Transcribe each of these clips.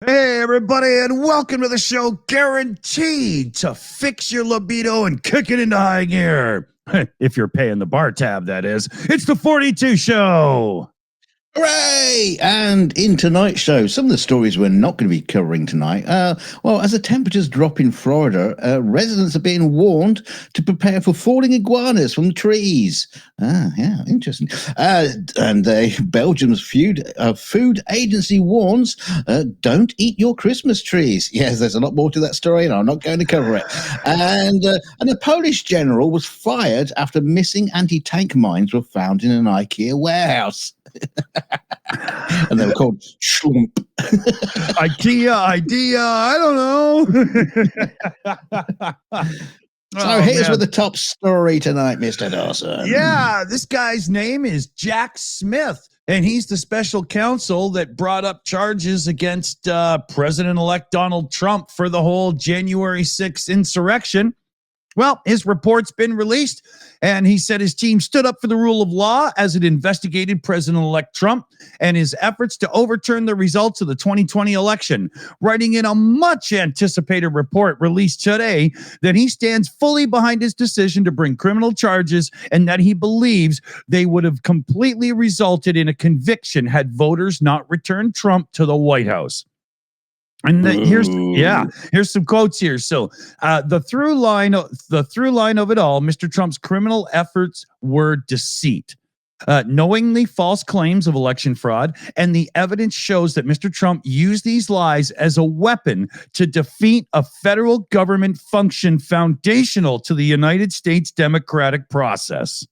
Hey, everybody, and welcome to the show guaranteed to fix your libido and kick it into high gear. If you're paying the bar tab, that is. It's the 42 Show. Hooray! And in tonight's show, some of the stories we're not going to be covering tonight. Well, as the temperatures drop in Florida, residents are being warned to prepare for falling iguanas from the trees. Yeah, interesting. And Belgium's food agency warns, don't eat your Christmas trees. Yes, there's a lot more to that story, and I'm not going to cover it. And a Polish general was fired after missing anti-tank mines were found in an IKEA warehouse. And they were called Schlump. IKEA idea, I don't know. So here's with the top story tonight, Mr. Dawson. Yeah, this guy's name is Jack Smith, and he's the special counsel that brought up charges against President-elect Donald Trump for the whole January 6th insurrection. Well, his report's been released, and he said his team stood up for the rule of law as it investigated President-elect Trump and his efforts to overturn the results of the 2020 election, writing in a much-anticipated report released today that he stands fully behind his decision to bring criminal charges and that he believes they would have completely resulted in a conviction had voters not returned Trump to the White House. And here's some quotes here. So the through line of it all, Mr. Trump's criminal efforts were deceit, knowingly false claims of election fraud, and the evidence shows that Mr. Trump used these lies as a weapon to defeat a federal government function foundational to the United States democratic process.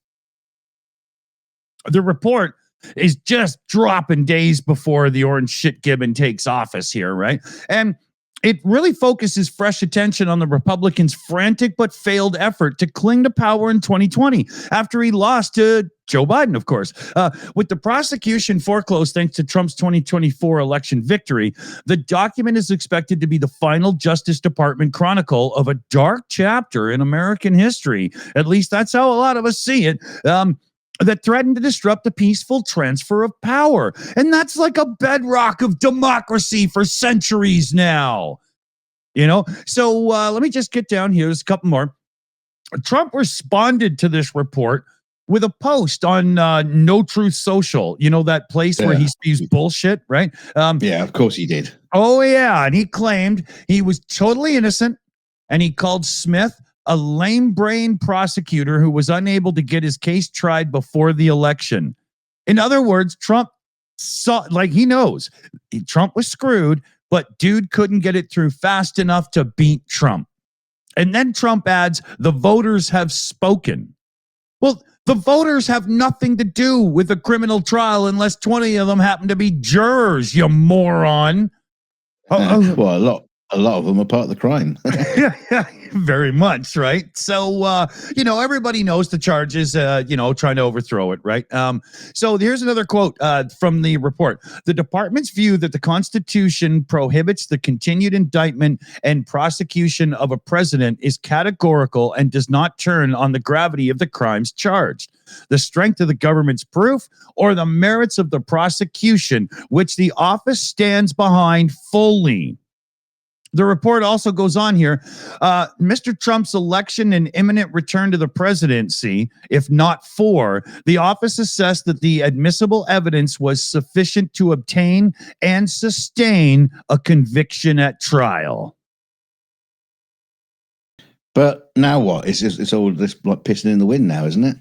The report is just dropping days before the orange shit gibbon takes office here, right? And it really focuses fresh attention on the Republicans' frantic but failed effort to cling to power in 2020 after he lost to Joe Biden, of course. With the prosecution foreclosed thanks to Trump's 2024 election victory, the document is expected to be the final Justice Department chronicle of a dark chapter in American history. At least that's how a lot of us see it. That threatened to disrupt the peaceful transfer of power. And that's like a bedrock of democracy for centuries now. You know, so let me just get down here. There's a couple more. Trump responded to this report with a post on No Truth Social, you know, that place where he spews bullshit, right? Yeah, of course he did. Oh, yeah. And he claimed he was totally innocent, and he called Smith a lame-brained prosecutor who was unable to get his case tried before the election. In other words, Trump saw, like, he knows Trump was screwed, but dude couldn't get it through fast enough to beat Trump. And then Trump adds, the voters have spoken. Well, the voters have nothing to do with a criminal trial unless 20 of them happen to be jurors, you moron. Well, a lot of them are part of the crime. Yeah, very much, right? So, everybody knows the charges, trying to overthrow it, right? So here's another quote from the report. The department's view that the Constitution prohibits the continued indictment and prosecution of a president is categorical and does not turn on the gravity of the crimes charged, the strength of the government's proof, or the merits of the prosecution, which the office stands behind fully. The report also goes on here. Mr. Trump's election and imminent return to the presidency, if not for, the office assessed that the admissible evidence was sufficient to obtain and sustain a conviction at trial. But now what? It's all this like pissing in the wind now, isn't it?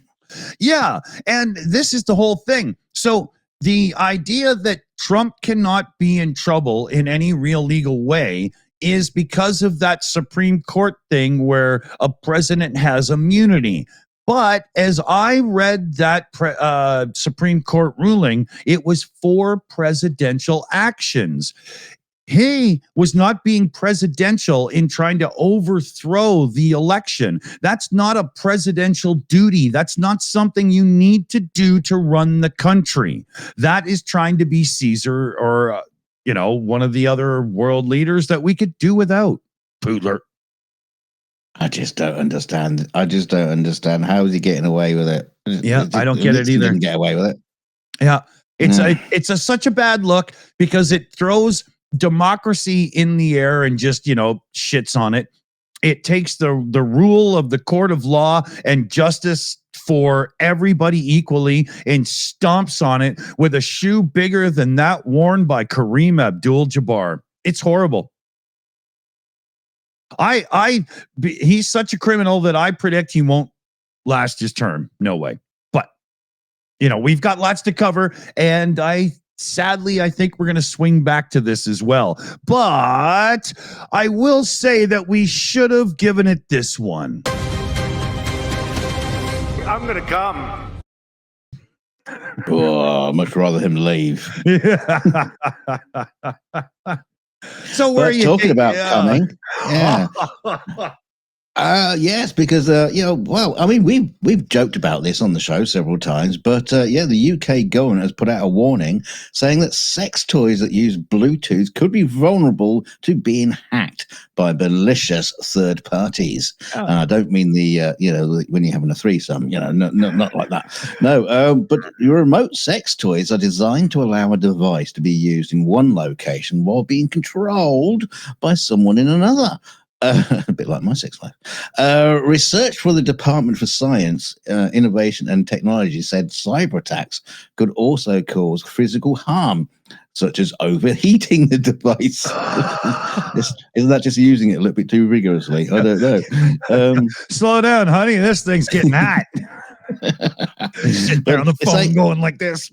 Yeah, and this is the whole thing. So the idea that Trump cannot be in trouble in any real legal way is because of that Supreme Court thing where a president has immunity. But as I read that Supreme Court ruling, it was for presidential actions. He was not being presidential in trying to overthrow the election. That's not a presidential duty. That's not something you need to do to run the country. That is trying to be Caesar or one of the other world leaders that we could do without. Poodler. I just don't understand. How is he getting away with it? Yeah, I don't get it either. Didn't get away with it. Yeah, it's such a bad look because it throws democracy in the air and just, shits on it. It takes the rule of the court of law and justice for everybody equally and stomps on it with a shoe bigger than that worn by Kareem Abdul-Jabbar. It's horrible. He's such a criminal that I predict he won't last his term. No way. But, we've got lots to cover, and sadly, I think we're going to swing back to this as well. But I will say that we should have given it this one. I'm going to come. Oh, I'd much rather him leave. So where are you talking about coming? Yeah. Yes, because we've joked about this on the show several times, but the UK government has put out a warning saying that sex toys that use Bluetooth could be vulnerable to being hacked by malicious third parties. Oh. And I don't mean when you're having a threesome, not like that. No, but your remote sex toys are designed to allow a device to be used in one location while being controlled by someone in another. A bit like my sex life. Research for the Department for Science, Innovation and Technology said cyber attacks could also cause physical harm, such as overheating the device. Isn't that just using it a little bit too rigorously? I don't know. Slow down, honey. This thing's getting hot. Sit there on the phone going like this.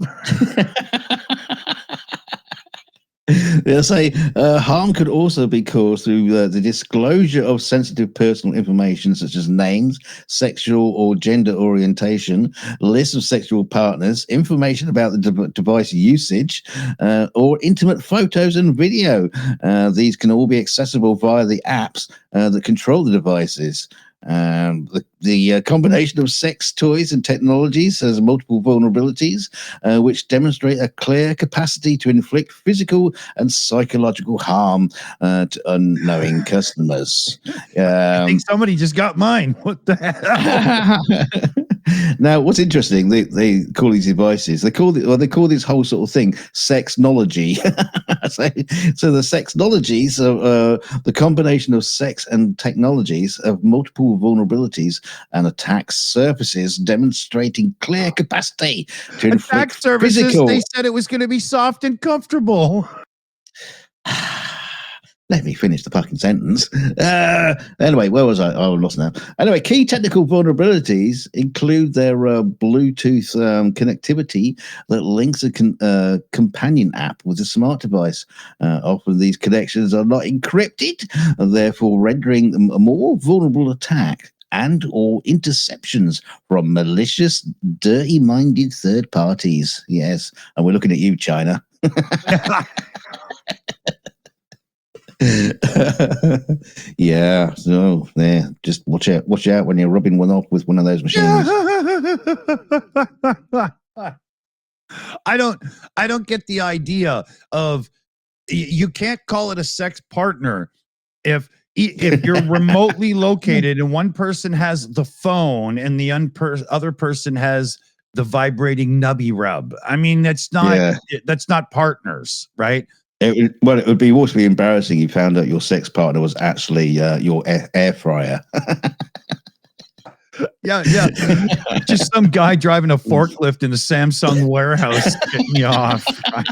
They say harm could also be caused through the disclosure of sensitive personal information such as names, sexual or gender orientation, lists of sexual partners, information about the device usage, or intimate photos and video. These can all be accessible via the apps that control the devices. The combination of sex toys and technologies has multiple vulnerabilities, which demonstrate a clear capacity to inflict physical and psychological harm to unknowing customers. I think somebody just got mine. What the hell? Now, what's interesting, they call these devices, they call this whole sort of thing sexnology. So the sexnologies are the combination of sex and technologies of multiple vulnerabilities and attack surfaces demonstrating clear capacity to inflict surfaces, physical. They said it was going to be soft and comfortable. Let me finish the fucking sentence. Anyway, where was I? I lost now. Anyway, key technical vulnerabilities include their Bluetooth connectivity that links a companion app with a smart device. Often these connections are not encrypted, and therefore rendering them a more vulnerable attack and or interceptions from malicious, dirty-minded third parties. Yes, and we're looking at you, China. Yeah, so yeah, just watch out when you're rubbing one off with one of those machines. I don't get the idea of you can't call it a sex partner if you're remotely located and one person has the phone and the other person has the vibrating nubby rub. I mean, that's not partners, right? It would be awfully embarrassing if you found out your sex partner was actually your air fryer. Yeah. Just some guy driving a forklift in the Samsung warehouse getting you off, right?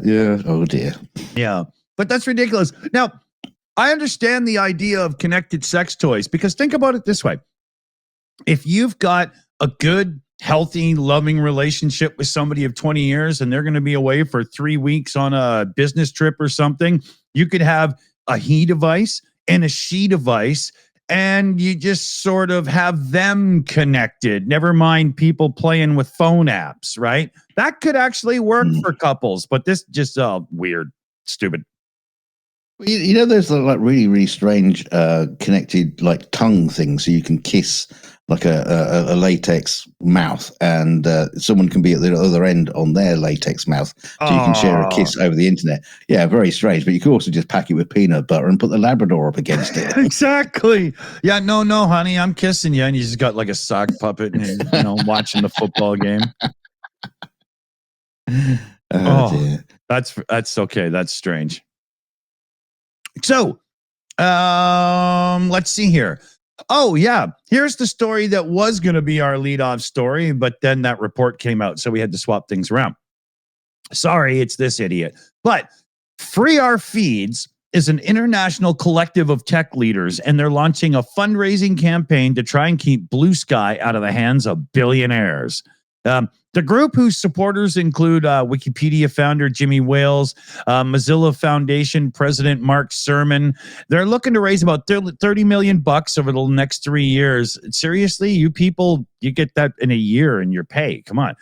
Yeah. Oh, dear. Yeah. But that's ridiculous. Now, I understand the idea of connected sex toys because think about it this way. If you've got a good, healthy, loving relationship with somebody of 20 years and they're going to be away for 3 weeks on a business trip or something, you could have a he device and a she device and you just sort of have them connected. Never mind people playing with phone apps, right? That could actually work for couples, but this just weird, stupid. There's like really, really strange connected like tongue things so you can kiss like a latex mouth and someone can be at the other end on their latex mouth so you can share a kiss over the internet. Yeah, very strange, but you can also just pack it with peanut butter and put the Labrador up against it. Exactly. Yeah, no, honey, I'm kissing you and you just got like a sock puppet and watching the football game. Dear. That's okay. That's strange. So, let's see here. Oh, yeah. Here's the story that was going to be our leadoff story, but then that report came out, so we had to swap things around. Sorry, it's this idiot. But Free Our Feeds is an international collective of tech leaders, and they're launching a fundraising campaign to try and keep Bluesky out of the hands of billionaires. The group, whose supporters include Wikipedia founder Jimmy Wales, Mozilla Foundation president Mark Surman, they're looking to raise about $30 million over the next 3 years. Seriously, you people, you get that in a year in your pay. Come on.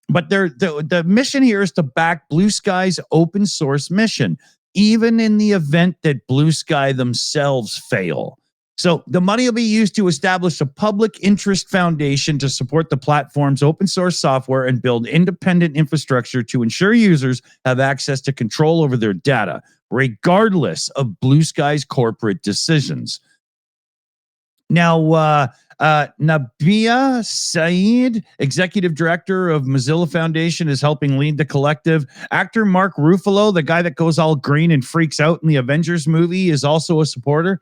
But the mission here is to back Bluesky's open source mission, even in the event that Bluesky themselves fail. So the money will be used to establish a public interest foundation to support the platform's open source software and build independent infrastructure to ensure users have access to control over their data, regardless of Bluesky's corporate decisions. Now, Nabia Saeed, executive director of Mozilla Foundation, is helping lead the collective. Actor Mark Ruffalo, the guy that goes all green and freaks out in the Avengers movie, is also a supporter.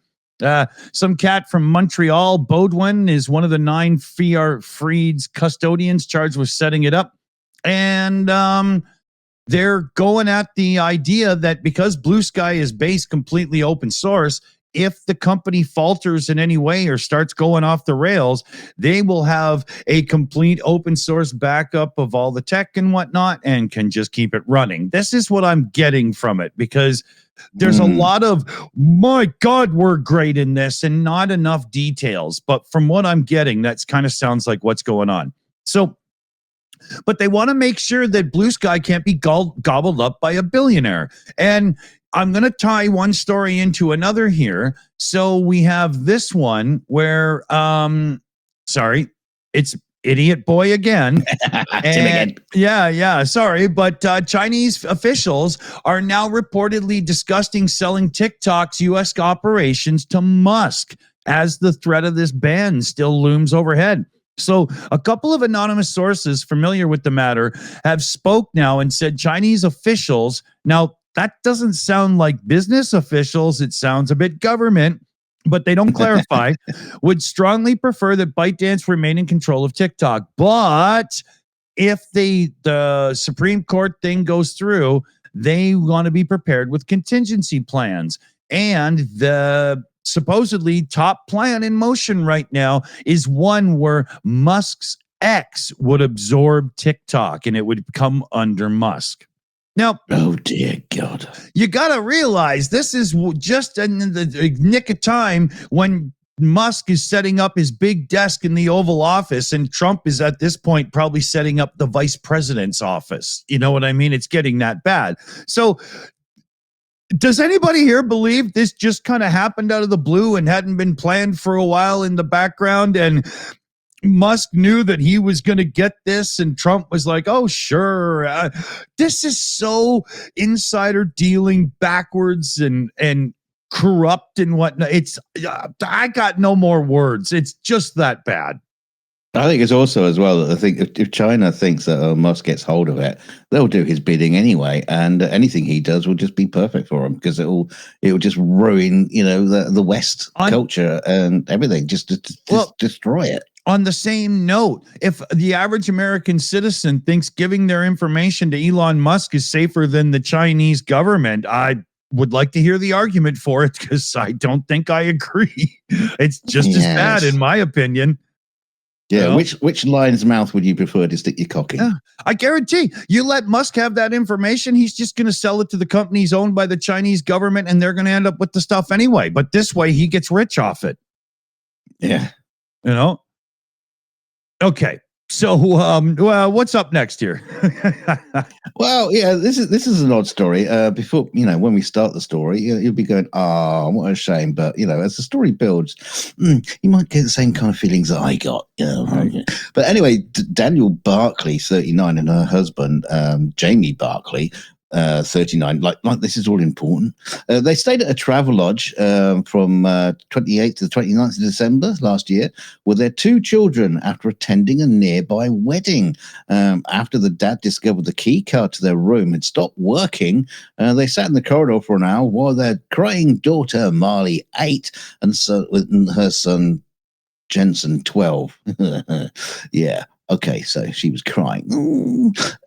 Some cat from Montreal, Baudouin, is one of the 9 Freed's custodians charged with setting it up. And they're going at the idea that because Bluesky is based completely open source, if the company falters in any way or starts going off the rails, they will have a complete open source backup of all the tech and whatnot and can just keep it running. This is what I'm getting from it, because there's a lot of, my God, we're great in this, and not enough details. But from what I'm getting, that's kind of sounds like what's going on. So, but they want to make sure that Bluesky can't be gobbled up by a billionaire. And I'm going to tie one story into another here. So we have this one where, it's Idiot Boy again. Sorry. But Chinese officials are now reportedly discussing selling TikTok's U.S. operations to Musk as the threat of this ban still looms overhead. So a couple of anonymous sources familiar with the matter have spoke now and said Chinese officials, now that doesn't sound like business officials, it sounds a bit government, but they don't clarify, would strongly prefer that ByteDance remain in control of TikTok. But if the Supreme Court thing goes through, they want to be prepared with contingency plans. And the supposedly top plan in motion right now is one where Musk's X would absorb TikTok and it would come under Musk. Now, oh dear God, you got to realize this is just in the nick of time when Musk is setting up his big desk in the Oval Office, and Trump is at this point probably setting up the vice president's office. You know what I mean? It's getting that bad. So does anybody here believe this just kind of happened out of the blue and hadn't been planned for a while in the background, and Musk knew that he was going to get this, and Trump was like, oh, sure. This is so insider dealing backwards and corrupt and whatnot. It's I got no more words. It's just that bad. I think it's also as well that I think if China thinks that Musk gets hold of it, they'll do his bidding anyway, and anything he does will just be perfect for him, because it will just ruin, the West culture and everything, just destroy it. On the same note, if the average American citizen thinks giving their information to Elon Musk is safer than the Chinese government, I would like to hear the argument for it, because I don't think I agree. It's just as bad, in my opinion. Yeah, which lion's mouth would you prefer to stick your cock in? I guarantee you let Musk have that information, he's just going to sell it to the companies owned by the Chinese government, and they're going to end up with the stuff anyway. But this way, he gets rich off it. Yeah. Okay. So, what's up next here? Well, yeah, this is an odd story. Before, when we start the story, you'll be going, what a shame. But, as the story builds, you might get the same kind of feelings that I got. Right. But anyway, Daniel Barkley, 39, and her husband, Jamie Barkley, 39. Like this is all important. They stayed at a travel lodge from 28th to the 29th of December last year with their 2 children after attending a nearby wedding. After the dad discovered the key card to their room had stopped working, they sat in the corridor for an hour while their crying daughter Marley 8 and her son Jensen 12. Yeah. Okay, so she was crying.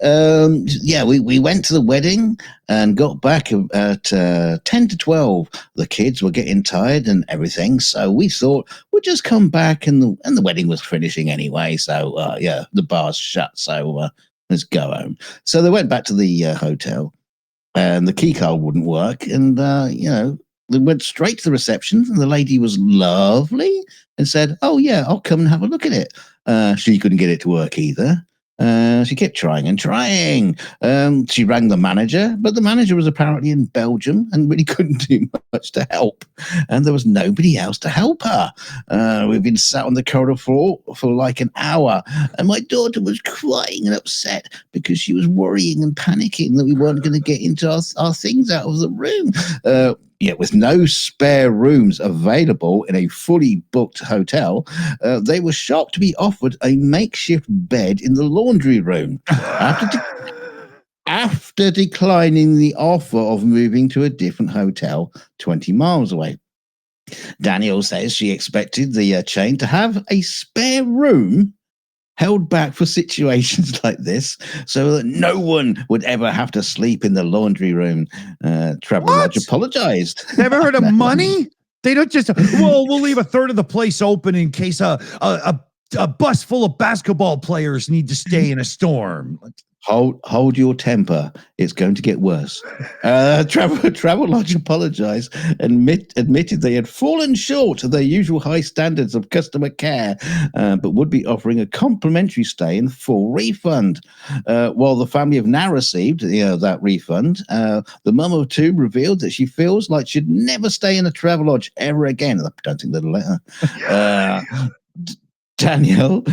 We went to the wedding and got back at 10 to 12. The kids were getting tired and everything, so we thought we'd just come back, and the wedding was finishing anyway. So the bar's shut, so let's go home. So they went back to the hotel, and the key card wouldn't work, and they went straight to the reception, and the lady was lovely and said, "Oh yeah, I'll come and have a look at it." She couldn't get it to work either. She kept trying and trying. She rang the manager, but the manager was apparently in Belgium and really couldn't do much to help. And there was nobody else to help her. We've been sat on the corridor floor for like an hour, and my daughter was crying and upset because she was worrying and panicking that we weren't going to get into our things out of the room. With no spare rooms available in a fully booked hotel, they were shocked to be offered a makeshift bed in the laundry room after declining the offer of moving to a different hotel 20 miles away. Daniel says she expected the chain to have a spare room held back for situations like this so that no one would ever have to sleep in the laundry room. Travel Lodge apologized. Never heard of money? They don't just, we'll leave a third of the place open in case a bus full of basketball players need to stay in a storm. Hold your temper. It's going to get worse. Travel Lodge apologized and admitted they had fallen short of their usual high standards of customer care, but would be offering a complimentary stay and full refund. While the family have now received that refund, the mum of 2 revealed that she feels like she'd never stay in a Travel Lodge ever again. I don't think they'll let her. Danielle,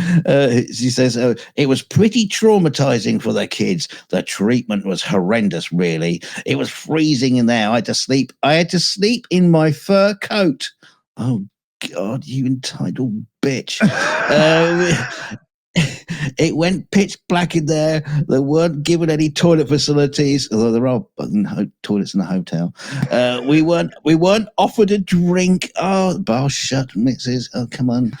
she says, it was pretty traumatizing for the kids. The treatment was horrendous, really. It was freezing in there. I had to sleep in my fur coat. Oh, God, you entitled bitch. It went pitch black in there. They weren't given any toilet facilities, although there are toilets in the hotel. We weren't offered a drink. Oh, the bar's shut, Mrs. Oh, come on.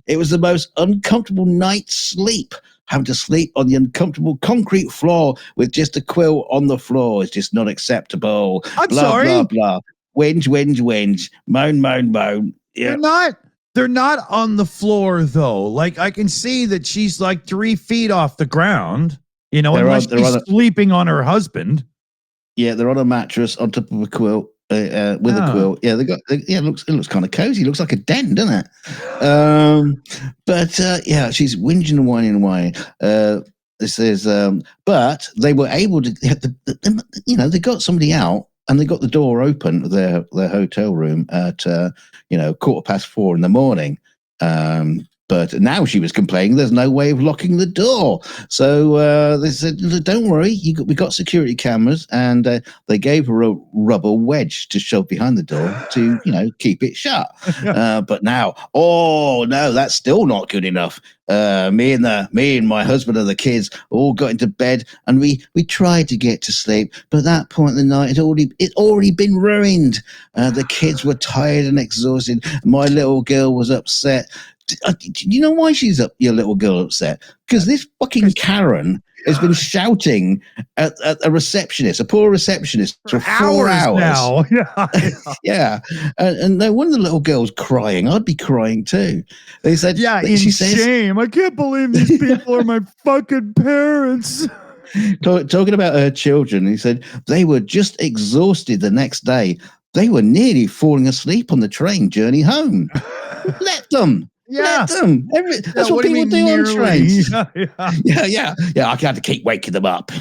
It was the most uncomfortable night's sleep. Having to sleep on the uncomfortable concrete floor with just a quilt on the floor is just not acceptable. I'm sorry. Blah, blah. Whinge. Moan. Yeah. They're not on the floor, though. Like, I can see that she's like 3 feet off the ground, unless she's sleeping on her husband. Yeah, they're on a mattress on top of a quilt, with a quilt. Yeah, it looks kind of cozy. It looks like a den, doesn't it? She's whinging and whining away. This is, but they were able to, they got somebody out. And they got the door open, their hotel room at 4:15 in the morning. But now she was complaining there's no way of locking the door. So they said, "Don't worry, we got security cameras," and they gave her a rubber wedge to shove behind the door to keep it shut. But now, oh no, that's still not good enough. Me and my husband and the kids all got into bed, and we tried to get to sleep, but at that point in the night it already been ruined. The kids were tired and exhausted. My little girl was upset. Do you know why your little girl upset? Because this fucking Karen has been shouting at a receptionist, a poor receptionist, for 4 hours now. Yeah. And no wonder the little girl's crying. I'd be crying too. They said, she says, shame. I can't believe these people are my fucking parents. Talking about her children, he said they were just exhausted the next day. They were nearly falling asleep on the train journey home. Let them. Yeah. Let them. That's what people do on trains. Yeah. I had to keep waking them up.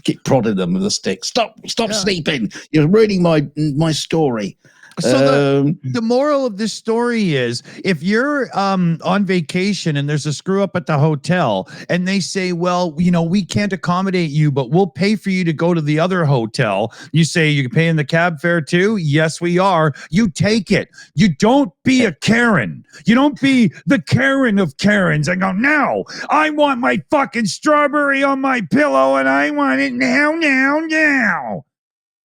Keep prodding them with a stick. Stop sleeping. You're ruining my story. So the moral of this story is, if you're on vacation and there's a screw up at the hotel and they say, well, we can't accommodate you, but we'll pay for you to go to the other hotel. You say, you're paying the cab fare too? Yes, we are. You take it. You don't be a Karen. You don't be the Karen of Karens and go, no, I want my fucking strawberry on my pillow and I want it now.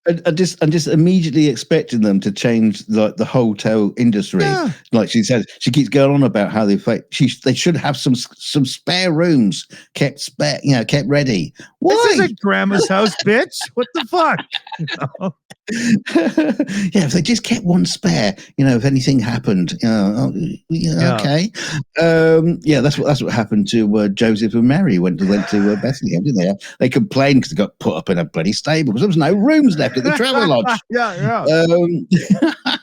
And just immediately expecting them to change the hotel industry. Yeah. Like she says, she keeps going on about how they should have some spare rooms kept ready. Why? This isn't grandma's house, bitch. What the fuck? Yeah, if they just kept one spare, if anything happened, okay. That's what happened to Joseph and Mary went to Bethlehem, didn't they? They complained because they got put up in a bloody stable because there was no rooms left at the travel lodge. Yeah.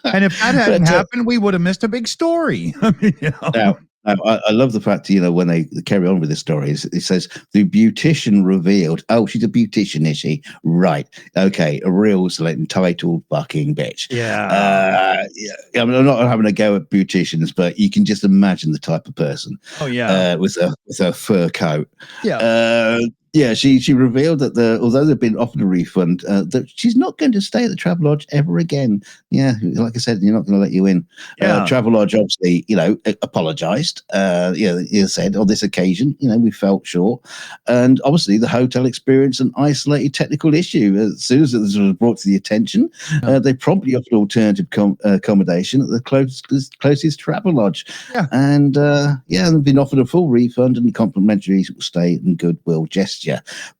And if that hadn't happened, we would have missed a big story. Now, I love the fact, when they carry on with the story, it says the beautician revealed, oh, she's a beautician, is she? Right. Okay. A real entitled fucking bitch. Yeah. I'm not having a go at beauticians, but you can just imagine the type of person. Oh, yeah. With a fur coat. Yeah. She revealed that although they've been offered a refund, that she's not going to stay at the Travelodge ever again. Yeah, like I said, you're not going to let you in. Travelodge obviously, apologized. He said on this occasion, we felt short, and obviously the hotel experienced an isolated technical issue. As soon as this was brought to the attention, they promptly offered alternative accommodation at the closest Travelodge, and they've been offered a full refund and complimentary stay and goodwill gesture.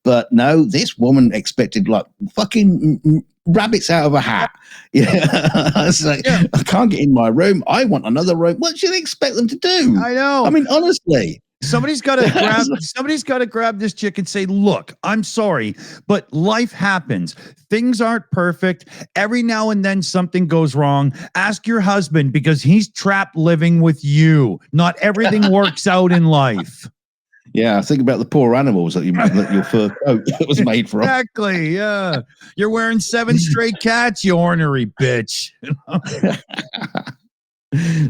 But no, this woman expected like fucking rabbits out of a hat. It's like, I can't get in my room. I want another room. What should they expect them to do? I know. I mean, honestly. Somebody's got to grab this chick and say, look, I'm sorry, but life happens. Things aren't perfect. Every now and then something goes wrong. Ask your husband, because he's trapped living with you. Not everything works out in life. Yeah, think about the poor animals that your fur coat was made from. Exactly, yeah. You're wearing 7 stray cats, you ornery bitch.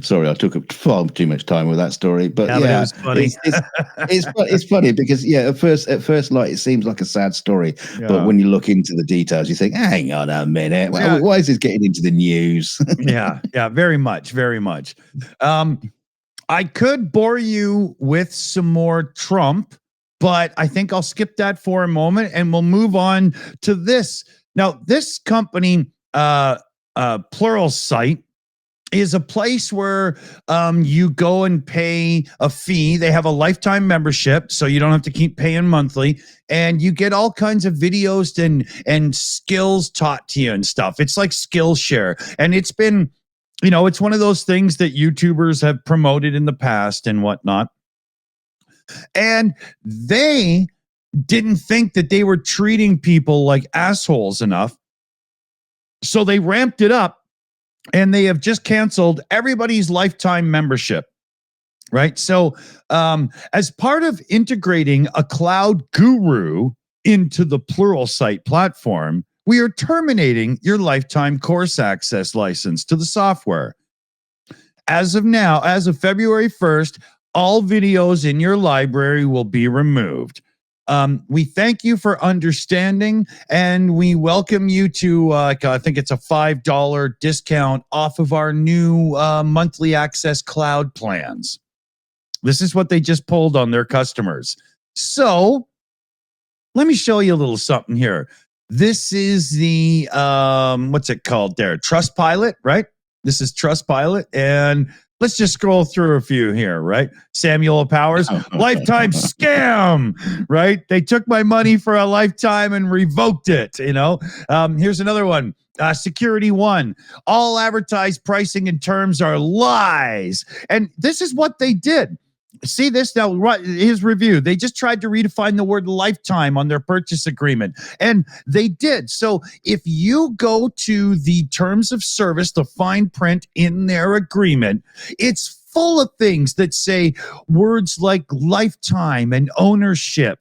Sorry, I took up far too much time with that story, but it was funny. It's funny because at first light it seems like a sad story, but when you look into the details, you think, hang on a minute, why is this getting into the news? yeah, very much. I could bore you with some more Trump, but I think I'll skip that for a moment and we'll move on to this. Now, this company, Pluralsight, is a place where you go and pay a fee. They have a lifetime membership, so you don't have to keep paying monthly, and you get all kinds of videos and skills taught to you and stuff. It's like Skillshare, and it's been... it's one of those things that YouTubers have promoted in the past and whatnot. And they didn't think that they were treating people like assholes enough. So they ramped it up, and they have just canceled everybody's lifetime membership. Right? So as part of integrating a cloud guru into the Pluralsight platform, we are terminating your lifetime course access license to the software. As of now, as of February 1st, all videos in your library will be removed. We thank you for understanding, and we welcome you to, I think it's a $5 discount off of our new monthly access cloud plans. This is what they just pulled on their customers. So let me show you a little something here. This is the, what's it called there? Trustpilot, right? This is Trustpilot. And let's just scroll through a few here, right? Samuel Powers, lifetime scam, right? They took my money for a lifetime and revoked it, Here's another one. Security One, all advertised pricing and terms are lies. And this is what they did. See this now, his review. They just tried to redefine the word lifetime on their purchase agreement, and they did. So if you go to the terms of service, the fine print in their agreement, it's full of things that say words like lifetime and ownership.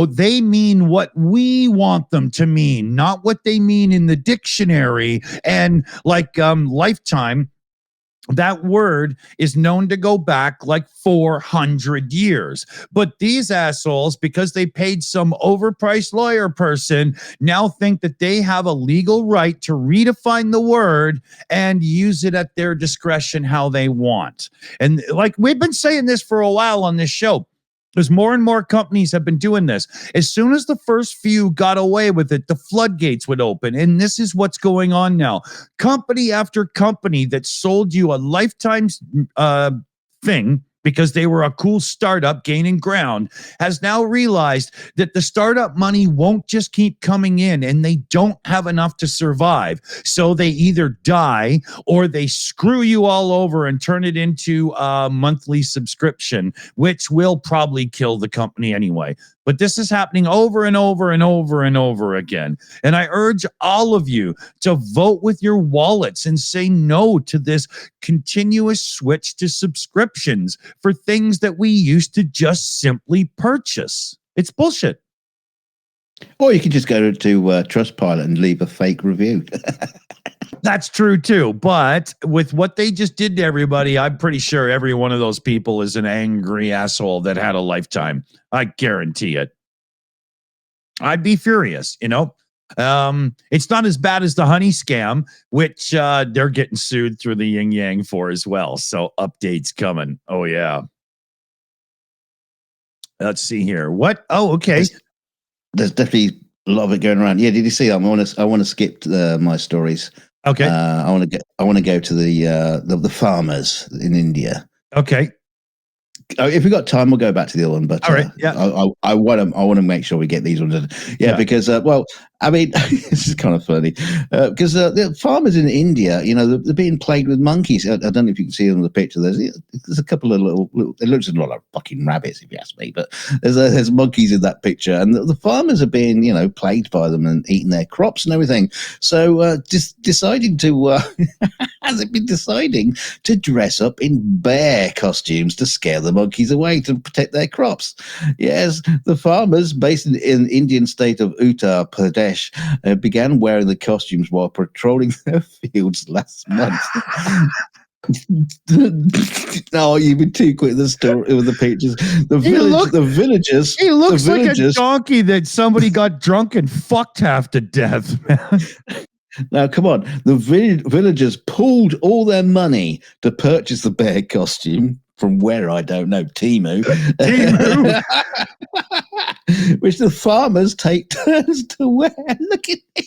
They mean what we want them to mean, not what they mean in the dictionary. And like lifetime, that word is known to go back like 400 years. But these assholes, because they paid some overpriced lawyer person, now think that they have a legal right to redefine the word and use it at their discretion how they want. And like we've been saying this for a while on this show, because more and more companies have been doing this. As soon as the first few got away with it, the floodgates would open. And this is what's going on now. Company after company that sold you a lifetime thing because they were a cool startup gaining ground has now realized that the startup money won't just keep coming in and they don't have enough to survive. So they either die or they screw you all over and turn it into a monthly subscription, which will probably kill the company anyway. But this is happening over and over and over and over again. And I urge all of you to vote with your wallets and say no to this continuous switch to subscriptions for things that we used to just simply purchase. It's bullshit. Or you can just go to Trustpilot and leave a fake review. That's true too. But with what they just did to everybody, I'm pretty sure every one of those people is an angry asshole that had a lifetime. I guarantee it. I'd be furious, It's not as bad as the honey scam, which they're getting sued through the yin yang for as well. So updates coming. Oh, yeah. Let's see here. What? Oh, okay. There's definitely a lot of it going around. Yeah, did you see? I want to skip my stories. Okay. I want to go to the farmers in India. Okay. If we got time, we'll go back to the other one. But all right, yeah. I want to make sure we get these ones. Yeah, because this is kind of funny because the farmers in India, they're being plagued with monkeys. I don't know if you can see them in the picture. There's a couple of little. It looks a lot like fucking rabbits, if you ask me. But there's monkeys in that picture, and the farmers are being plagued by them and eating their crops and everything. So deciding to has it been deciding to dress up in bear costumes to scare the monkeys away to protect their crops. Yes, the farmers based in the Indian state of Uttar Pradesh began wearing the costumes while patrolling their fields last month. No, you've been too quick with the story with the pictures. The villagers. He looks like a donkey that somebody got drunk and fucked half to death, man. Now, come on. The villagers pooled all their money to purchase the bear costume from where, I don't know, Temu. Which the farmers take turns to wear. Look at it.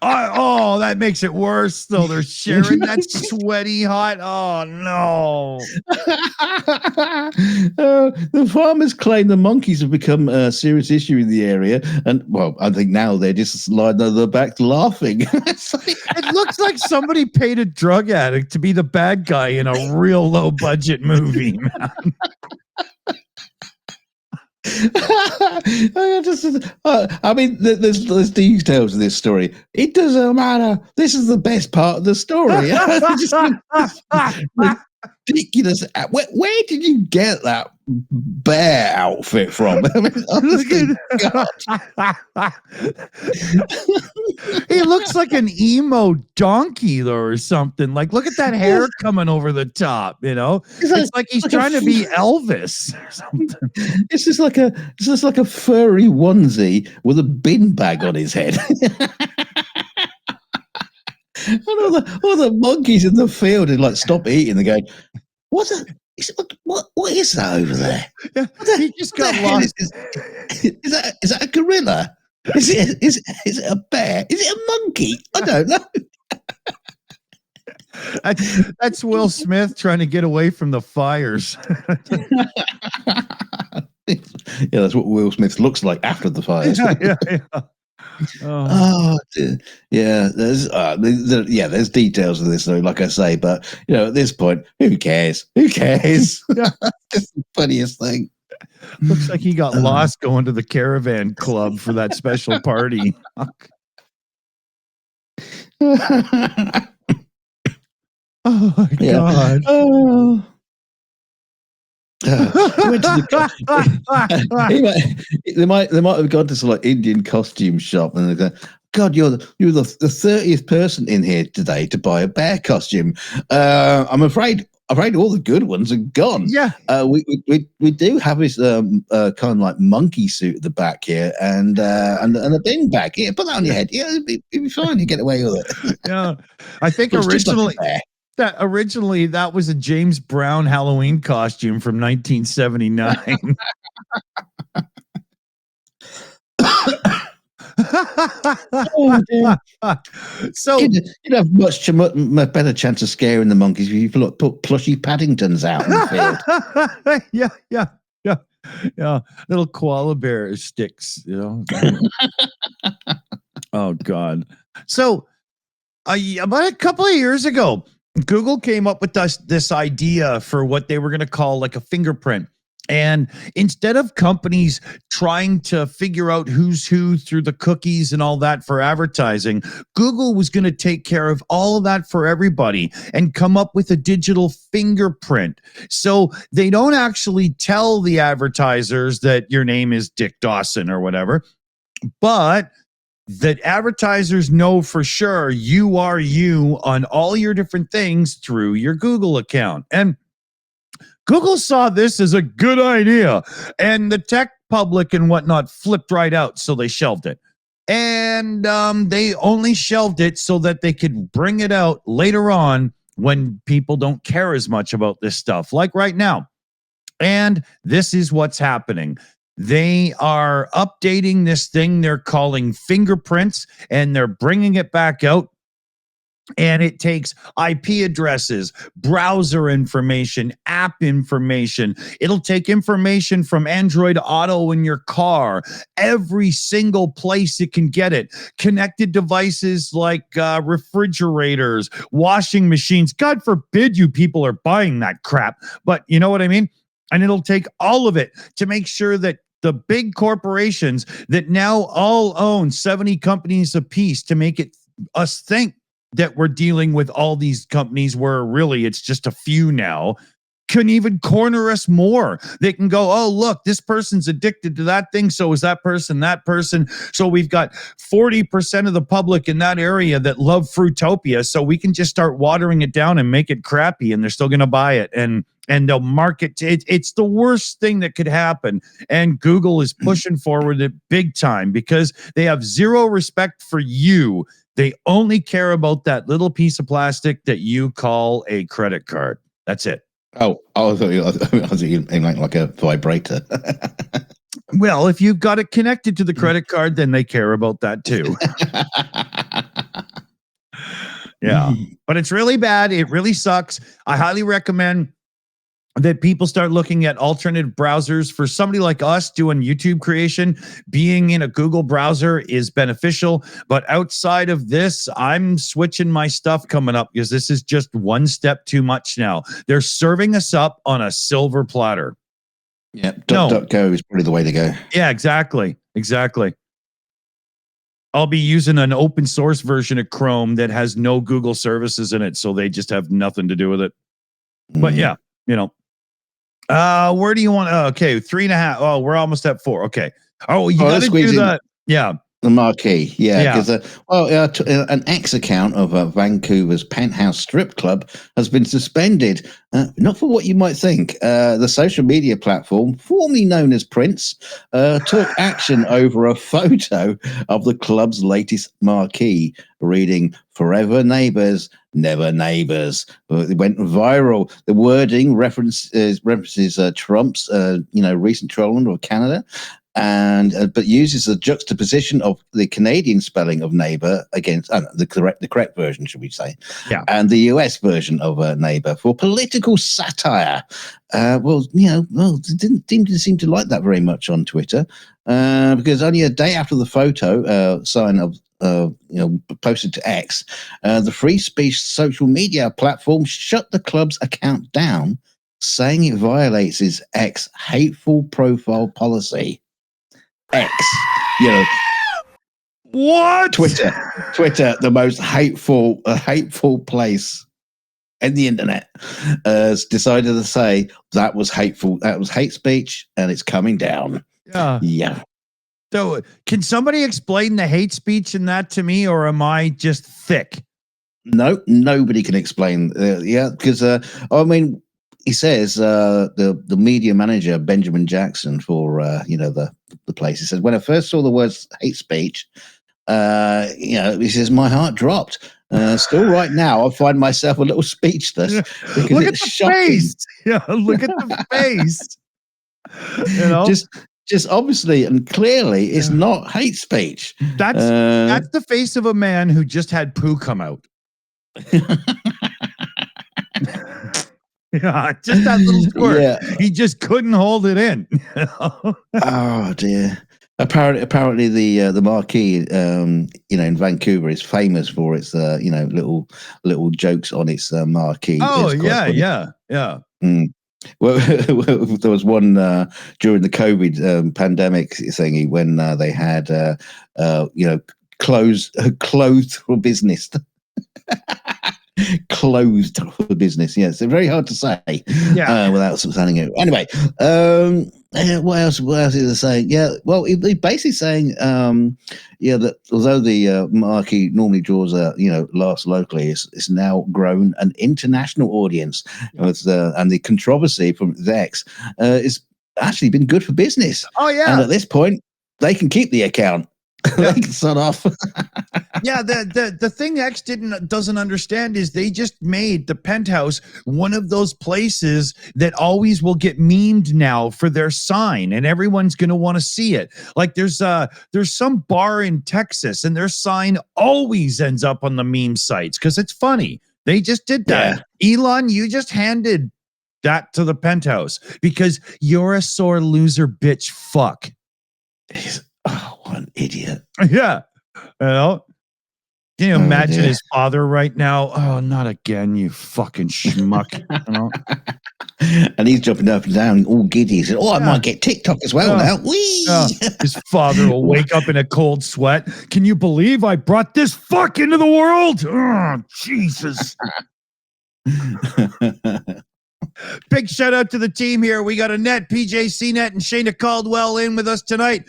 Oh, that makes it worse, though. They're sharing that sweaty hot. Oh, no. The farmers claim the monkeys have become a serious issue in the area. And, well, I think now they're just lying on their back laughing. It looks like somebody paid a drug addict to be the bad guy in a real low-budget movie, man. There's details of this story. It doesn't matter. This is the best part of the story. Ridiculous. Where did you get that bear outfit from? I mean, honestly, he looks like an emo donkey, though, or something. Like, look at that hair coming over the top. It's like he's trying to be Elvis or something. It's just like a furry onesie with a bin bag on his head. And all the monkeys in the field and stop eating. They're going, what is that over there? Yeah, he just got lost. Is that a gorilla? Is it a bear? Is it a monkey? I don't know. That's Will Smith trying to get away from the fires. Yeah, that's what Will Smith looks like after the fires. Yeah. Oh dear. Yeah, there's details of this though, like I say, but at this point, who cares? It's the funniest thing. Looks like he got lost going to the caravan club for that special party. Oh my God. They might have gone to some like Indian costume shop and they go, God, you're the 30th person in here today to buy a bear costume. I'm afraid all the good ones are gone. Yeah. We do have this kind of like monkey suit at the back here and a bin bag. Yeah, put that on your head. Yeah, it'd be fine. You get away with it. Yeah. I think originally that was a James Brown Halloween costume from 1979. So you'd have much better chance of scaring the monkeys if you put plushy Paddingtons out in the field. Yeah. Little koala bear sticks, Oh God. So about a couple of years ago, Google came up with this idea for what they were going to call like a fingerprint. And instead of companies trying to figure out who's who through the cookies and all that for advertising, Google was going to take care of all of that for everybody and come up with a digital fingerprint. So they don't actually tell the advertisers that your name is Dick Dawson or whatever, but that advertisers know for sure you are you on all your different things through your Google account. And Google saw this as a good idea, and the tech public and whatnot flipped right out, so they shelved it. And they only shelved it so that they could bring it out later on when people don't care as much about this stuff, like right now. And this is what's happening. They are updating this thing they're calling fingerprints, and they're bringing it back out. And it takes IP addresses, browser information, app information. It'll take information from Android Auto in your car, every single place it can get it. Connected devices like refrigerators, washing machines. God forbid you people are buying that crap. But you know what I mean? And it'll take all of it to make sure that the big corporations that now all own 70 companies apiece to make it us think that we're dealing with all these companies where really it's just a few now, can even corner us more. They can go, oh, look, this person's addicted to that thing. So is that person. So we've got 40% of the public in that area that love Fruitopia. So we can just start watering it down and make it crappy and they're still going to buy it. And they'll market it. It's the worst thing that could happen. And Google is pushing forward it big time because they have zero respect for you. They only care about that little piece of plastic that you call a credit card. That's it. Oh, I thought you meant like a vibrator. Well, if you've got it connected to the credit card, then they care about that too. Yeah, but it's really bad. It really sucks. I highly recommend that people start looking at alternative browsers. For somebody like us doing YouTube creation, being in a Google browser is beneficial. But outside of this, I'm switching my stuff coming up because this is just one step too much now. They're serving us up on a silver platter. Yeah, .go is probably the way to go. Yeah, exactly. I'll be using an open source version of Chrome that has no Google services in it, so they just have nothing to do with it. But yeah, where do you want? Okay, 3.5. Oh, we're almost at 4. Okay. Oh, you got to do that. Yeah. The marquee, because an X account of Vancouver's Penthouse Strip Club has been suspended, not for what you might think. The social media platform, formerly known as Prince, took action over a photo of the club's latest marquee, reading "Forever Neighbors, Never Neighbors." It went viral. The wording references Trump's, recent trolling of Canada. But uses a juxtaposition of the Canadian spelling of neighbor against the correct version, should we say? Yeah, and the US version of neighbor for political satire. It didn't seem to like that very much on Twitter, because only a day after the photo sign of posted to X, the free speech social media platform shut the club's account down, saying it violates its X hateful profile policy. X, what? Twitter, the most hateful place in the internet, has decided to say that was hateful. That was hate speech, and it's coming down. Yeah. So, can somebody explain the hate speech in that to me, or am I just thick? No, nobody can explain. Because I mean, he says the media manager Benjamin Jackson for the place. He says, when I first saw the words hate speech, he says my heart dropped. Still, right now, I find myself a little speechless because Look at it's the shocking. face. Yeah, look at the face. Just obviously and clearly, it's not hate speech. That's the face of a man who just had poo come out. Yeah, just that little squirt. Yeah. He just couldn't hold it in. Oh dear. Apparently the marquee in Vancouver is famous for its little jokes on its marquee. Oh yeah. Mm. Well, there was one during the COVID pandemic thingy when they had closed for business. Closed for business. Yes, it's very hard to say without sounding it. Anyway, what else is he saying? Yeah, well, he's basically saying that although the marquee normally draws laughs locally, it's now grown an international audience. And the controversy from Vex is actually been good for business. Oh yeah, and at this point they can keep the account. They can start off. Yeah, the thing X doesn't understand is they just made the Penthouse one of those places that always will get memed now for their sign, and everyone's going to want to see it. Like there's some bar in Texas, and their sign always ends up on the meme sites because it's funny. They just did that. Yeah. Elon, you just handed that to the Penthouse because you're a sore loser, bitch. Fuck. Oh, what an idiot. Yeah. Can you imagine his father right now? Oh, not again, you fucking schmuck. And he's jumping up and down, all giddy. He said, I might get TikTok as well now. Whee! His father will wake up in a cold sweat. Can you believe I brought this fuck into the world? Oh, Jesus. Big shout out to the team here. We got Annette, PJ CNET, and Shayna Caldwell in with us tonight.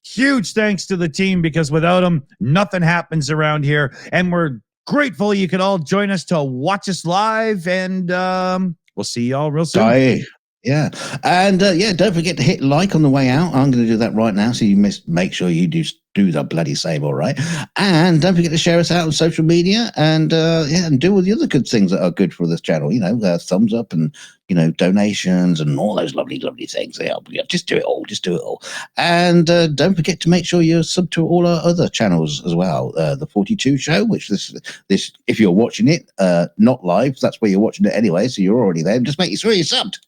Huge thanks to the team because without them, nothing happens around here. And we're grateful you could all join us to watch us live. And we'll see y'all real soon. Yeah. And don't forget to hit like on the way out. I'm going to do that right now. So you make sure you do the bloody same, all right? And don't forget to share us out on social media and do all the other good things that are good for this channel. Thumbs up and, donations and all those lovely, lovely things. Yeah, just do it all. And don't forget to make sure you're sub to all our other channels as well. The 42Show, which this if you're watching it, not live, that's where you're watching it anyway. So you're already there. Just make sure you're subbed.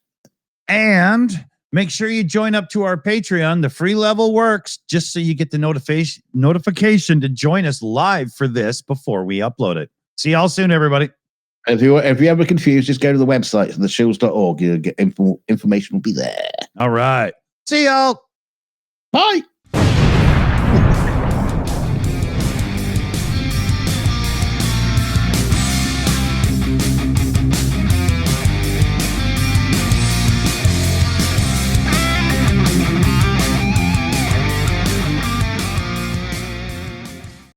And make sure you join up to our Patreon. The free level works just so you get the notification to join us live for this before we upload it. See y'all soon, everybody. If you're ever confused, just go to the website, TheShills.org. You'll get information will be there. All right. See y'all. Bye.